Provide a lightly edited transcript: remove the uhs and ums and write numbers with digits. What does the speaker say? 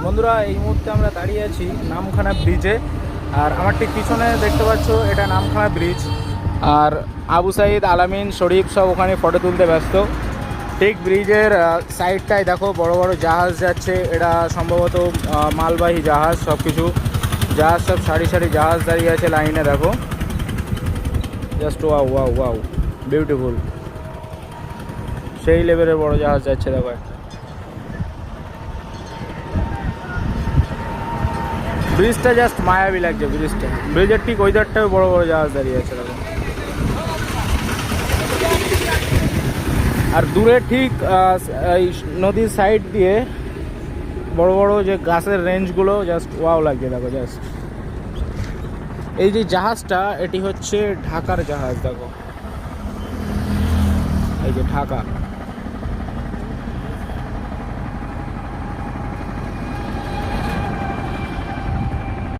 বন্ধুরা এই মুহূর্তে আমরা দাঁড়িয়ে আছি নামখানা ব্রিজে। আর আমার ঠিক পিছনে দেখতে পাচ্ছ এটা নামখানা ব্রিজ। আর আবু সাইদ, আলামিন, শরীফ সব ওখানে ফটো তুলতে ব্যস্ত। ঠিক ব্রিজের সাইডটায় দেখো বড় বড় জাহাজ যাচ্ছে, এটা সম্ভবত মালবাহী জাহাজ। সব কিছু জাহাজ, সব সারি সারি জাহাজ দাঁড়িয়ে আছে লাইনে। দেখো just wow wow wow, beautiful. সেই লেভেলের বড় জাহাজ যাচ্ছে দেখো একটা। ব্রিজটা জাস্ট মায়াবী লাগছে। ব্রিজের ঠিক ওই ধারটাও বড় বড় জাহাজ দাঁড়িয়ে আছে দেখো। আর দূরে ঠিক এই নদীর সাইড দিয়ে বড় বড় যে গাছের রেঞ্জগুলো জাস্ট ওয়াও লাগছে দেখো। জাস্ট এই যে জাহাজটা, এটি হচ্ছে ঢাকার জাহাজ দেখো, এই যে ঢাকা।